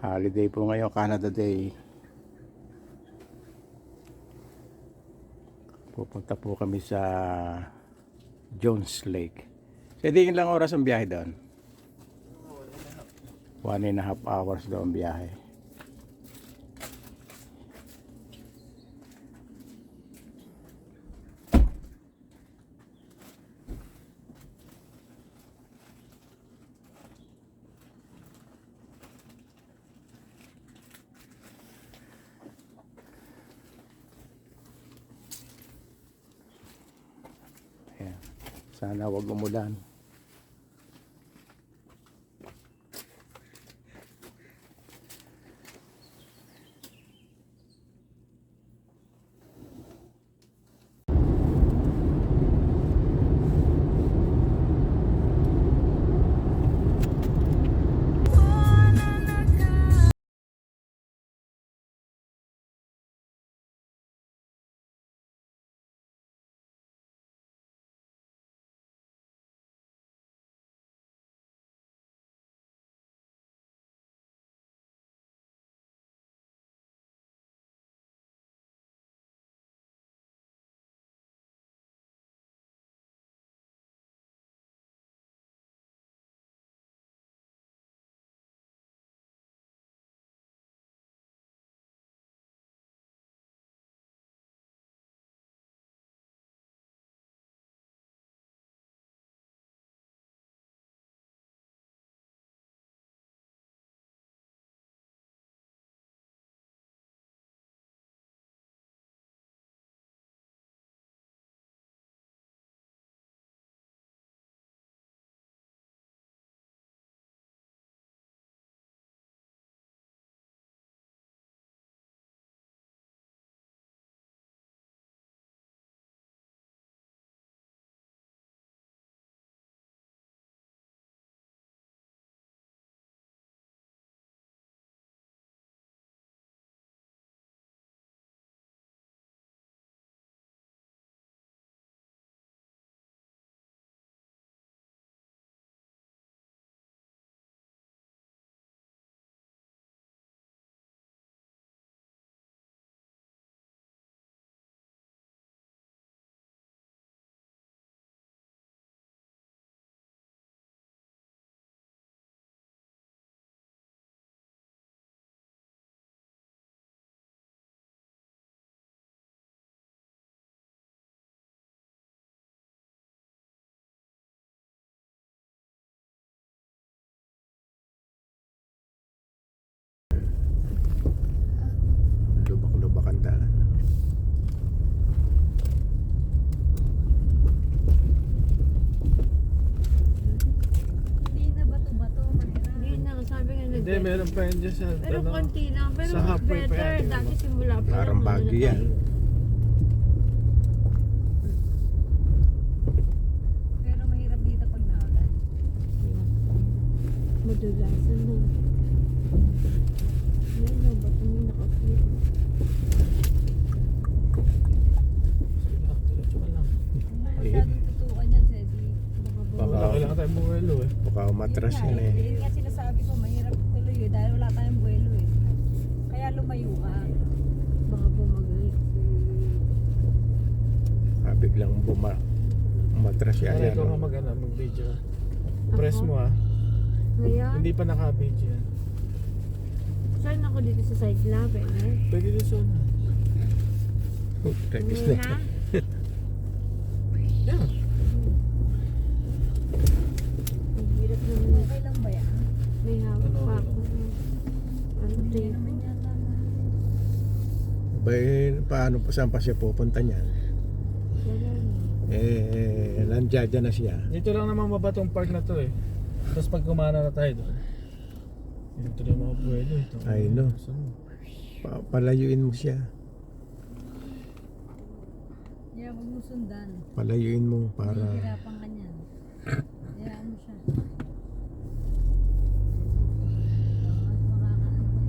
Holiday po ngayon, Canada Day. Pupunta po kami sa Jones Lake. So, di ilang oras ang biyahe doon? 1.5 hours daw ang biyahe. Ayan. Sana wag umulan. Lubak-lubak ang daan. Hindi na bato-bato, mahirap. Hindi na, sabi nga Hindi, nag-better. meron pa yun dyan sa Pero konti lang, pero sa mas halfway pa better. yan, Dati diba? simula pa Parang lang, Baguio yan. Pero mahirap dito pag naulan. Madulasan na. Yan na, ba't may nakapit? Masyadong tutukan yan, Sedi. Baka- Wala kailangan tayong buwelo eh. Baka umatras Yun yun nga eh. Yun nga sinasabi ko, mahirap tuloy eh, dahil wala tayong buwelo eh. Kaya lumayo ka. Baka bumagay. Biglang umatras siya. Kaya Ayan, ikaw oh. nga mag-video. Press Ako? mo ah. Ngayon, Hindi pa naka-video yan. saan ako dito sa side lang, pwede? Pwede din sa una. Repis Hindi na. na. Yan. Ang hirap naman. Okay lang ba yan? May hawak Ano? pa ako. Ano Hindi tape? naman yan lang. Bay, paano pa saan pa siya pupunta niyan? Wala na. Nandiyan na siya. Dito lang naman mabatong park na to eh. Tapos pag kumana na tayo doon. Ito na yung mga buwelo ito. I know. Palayuin mo siya. Yeah, huwag mo sundan. Palayuin mo para Hihirapan ka niyan. Hayaan mo siya. Makakaano ka.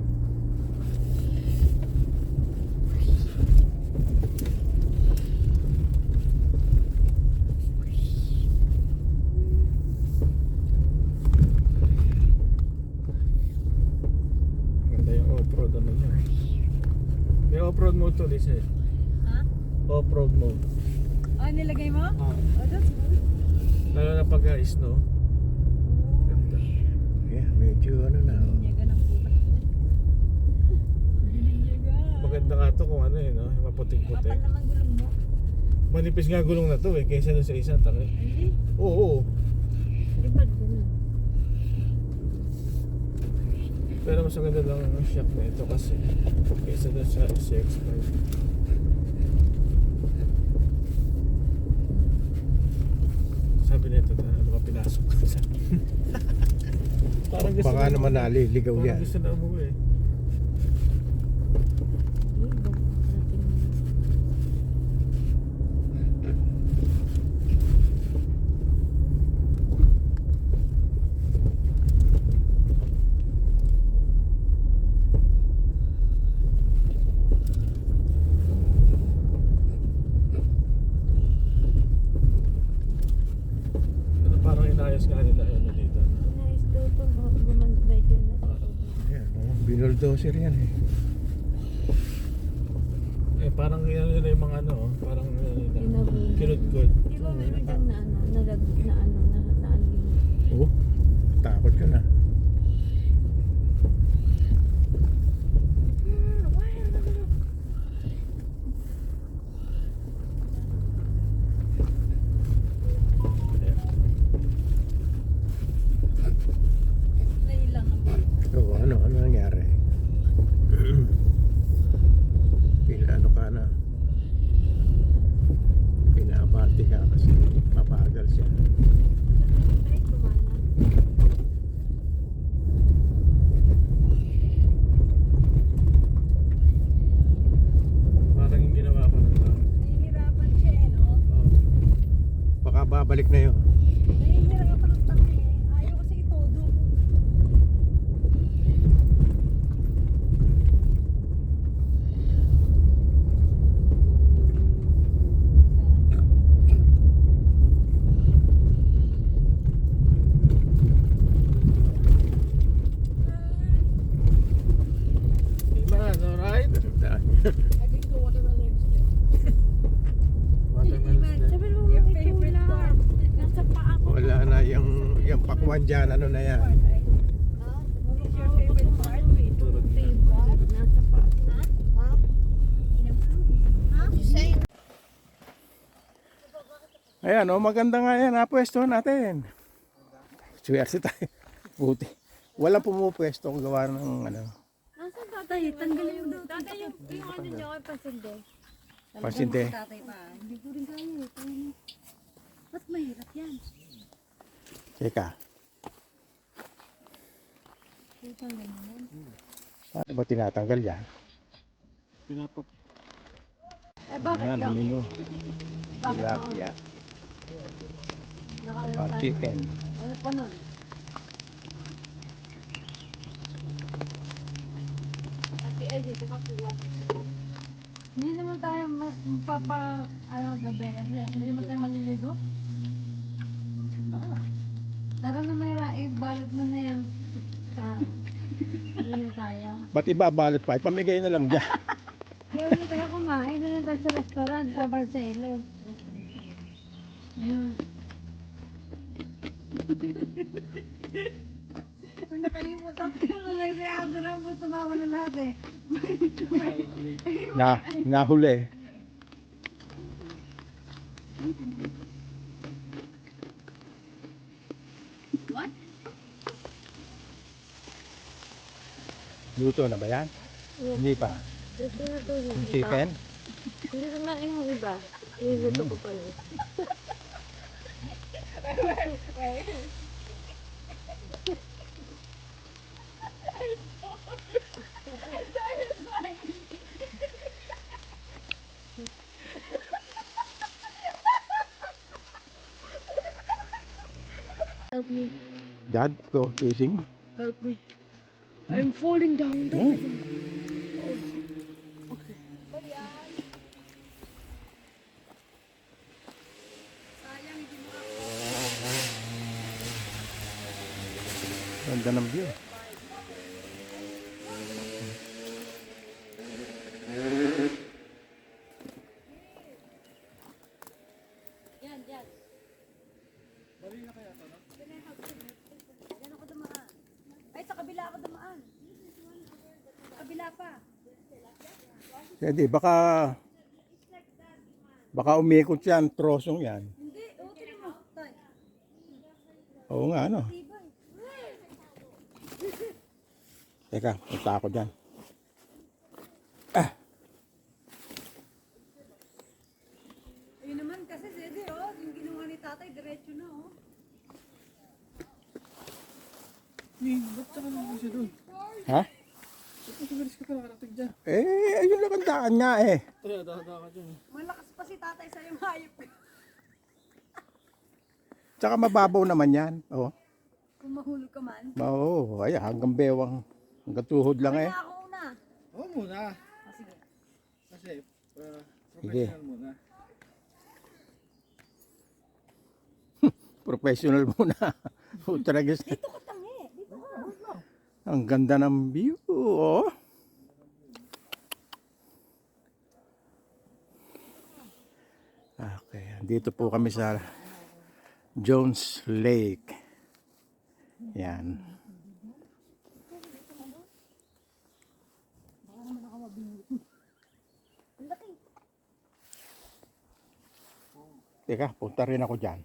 off-road mode to, Lisa. Ha? Off-road mode. Ah, nilagay mo? Ah. Oh, that's good. Lalo na pag snow. Ganda. Yeah, medyo ano na. Oh. Binyaga ng puta. Binyaga. Maganda nga to kung ano eh, no? Maputing-putik. Kapal naman gulong mo. Manipis nga gulong na to eh, kaysa dun sa isa, taki. Really? Oo. Di ba ganun? Pero mas maganda lang ang shock na ito kasi kaysa dun sa CX-5. Sabi na ito na ano ka pinasok sa parang gusto Baka na- naman naliligaw parang yan. gusto na umuwi eh. Ay, bang nakarating na. Pero parang inayos nga nila yun dito. Nice to ito. Gumanda dyan na. Ayan, oh, binuldozer yan eh. Eh parang yan nila yung mga ano, parang Kinabul. kinudgod. Di ba meron dyan na ano, naalim. Oh, takot ka na. Nailang naman. Oo, ano nangyari? Ano ka na? Pinabati ka kasi mabagal siya. Ay, kumana. Parang yung ginawa ko ng tao. Nahihirapan siya eh, no? Oh. Baka babalik na yun. Nahihirapan ng taki eh. Ayaw kasi itodo. Man, alright? I think the watermelon is good. Watermelon din. Sabi mo Your mga favorite itula. part. Nasa paa ko. Wala na yung pakwan dyan, ano na yan. Part, right? Ha? What is your favorite part? Turog favorite. Nasa paa. Ha? Ha? Ha? Ayan, oh, maganda nga yan, pwesto natin. Swerte tayo. Buti. Walang pumupwesto kung gawa ng ano. Nasaan tatay? Tanggalin mo daw. Tatay, yung ano niyo kay pasinde. Pasinte. Tatay pa. Hindi ko rin kaya eh. Ba't mahirap yan? Teka. Ito ang ganyan. Paano ba tinatanggal yan? Pinapap. Eh bakit Ayan, ka? domingo. Tilapia. Chicken. Ano pa nun? Ate Eddie, saka kuha. Hindi naman tayo gabi. Hindi naman tayo maliligo. Tara na Mayra, balot mo na yan. Ano na tayo? Ba't iba balot pa? Ipamigay na lang dyan. Kaya na tayo kumain, na tayo sa restaurant, sa Barcelo. Ayun. Kung nakalimutan ko na lang si Adra mo, tumawa na lahat eh. Nahuli. What? Luto na ba yan? Hindi pa. Gusto na to yung iba. Chicken? Hindi ko na yung iba. Iluto ko pa yun. Help me. Dad, go fishing. Help me. I'm falling down. Oh. Ganda ng view. ako dumaan. Kabila pa. Hindi, baka umikot yan, trosong yan. Hindi, tinan mo. Tay. Oo nga, ano. Tibay. Teka, punta ako dyan. Ayun naman kasi, Zede, yung ginawa ni tatay, diretso na, Ba't ka naman siya doon? Ha? Ba't masigalis ka pa nakarating dyan? Ayun lang ang daan nga eh. Kaya dahan ka dyan. Malakas pa si tatay sa yung hayop. Tsaka mababaw naman yan. Oo. Kung mahulog ka man. Oo, ay hanggang bewang. Hanggang tuhod lang eh. Kaya ako una. Oo muna. Sige. Kasi Sige. professional muna. Professional muna. Utragis. Dito ka tangi. Dito ka. Ang ganda ng view. Oh. Okay, dito po kami sa Jones Lake. Yan. Teka, punta rin ako dyan.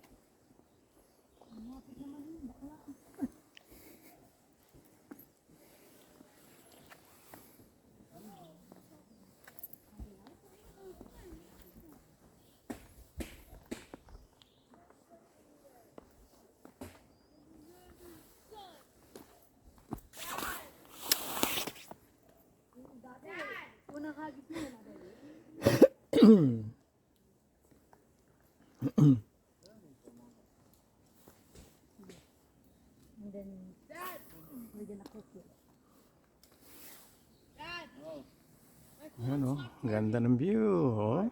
Unang hagis mo na. And then, we're gonna cook it. Yan oh, ganda ng view. Oh.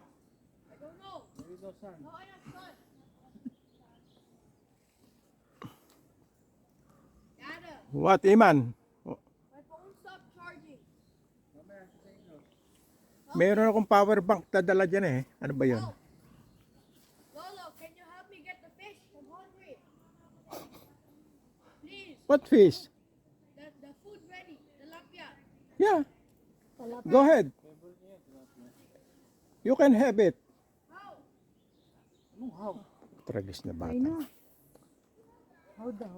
What, Iman? Meron akong power bank dadala dyan eh. Ano ba yun? Lolo, can you help me get the fish? I'm hungry. Please, What fish? the food ready. Tilapia. Yeah. Go ahead. You can have it. How? Anong how? Tragis na bata. I know. How daw?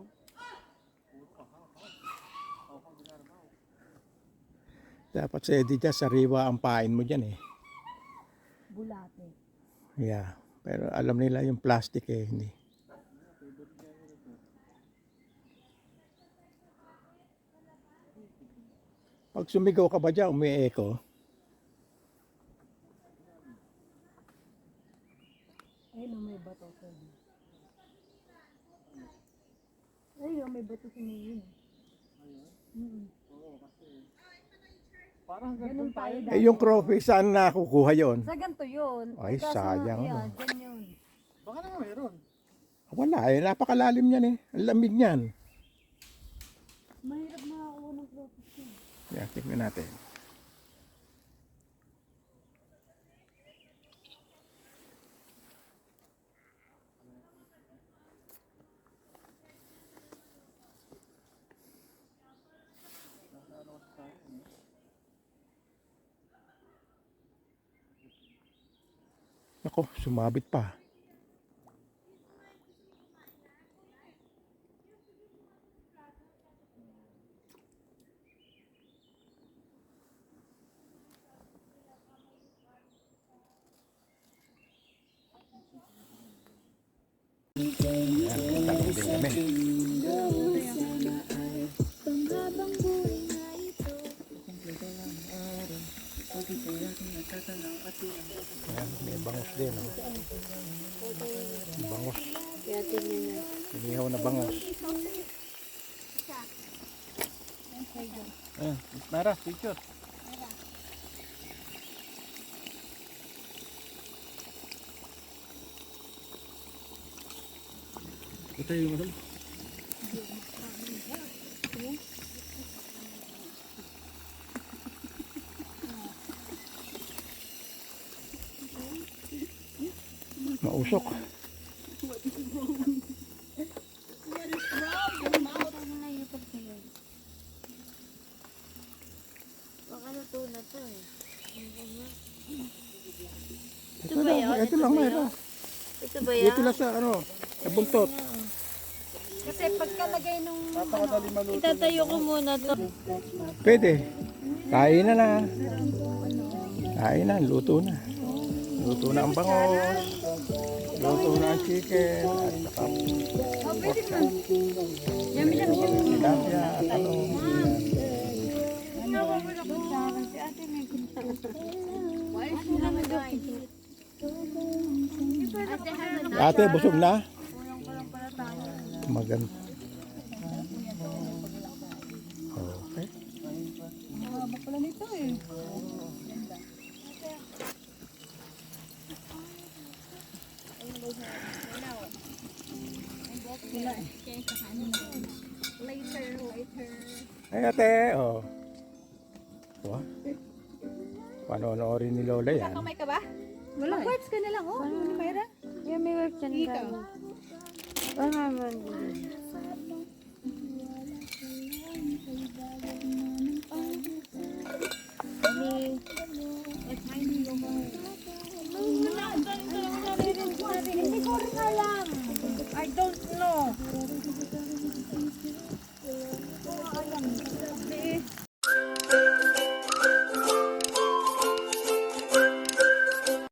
Dapat sa Eddie dyan, sariwa ang pain mo dyan eh. Bulate. Yeah. Pero alam nila yung plastic eh. Hindi. Pag sumigaw ka ba dyan, umi-echo? Ayun, may bato ko. Ayun, may bato sa ngayon. Parang Ganun tayo Eh dati. yung crawfish, saan nakukuha yon? Sa ganito yun. Ay, Kaso, sayang, Yan, ano. dyan yun. Baka naman meron. Wala eh, napakalalim yan eh. Ang lamig niyan. Mahirap makakuha ng crawfish yun. Yeah, tingnan natin. Ako, sumabit pa. Yan, talong din kami. Yan, may bangus din. Oh. Bangus. Kaya tingnan na. Inihaw na bangus. Ayan, Mara, picture. Ito yung ano? Mausok. luto na to eh. Ito lang mayroon. Ito ba yan? Ito lang sa ano, sa buntot. Kasi pagkalagay nung Napakadali maluto. Itatayo ko muna to. Pwede. Kain na na. Kain na, luto na. Luto na ang bangos. Luto na ang chicken. At saka tilapia at ano. Ate, busog na? Maganda. Okay. pala nito eh. Ay ate, oh. Wah. Panonoorin ni Lola yan. Kamay ka ba? Wala. Mag-wipes ka na lang, oh. Ano, Mayra? Yung may work dyan tayo. Wala naman.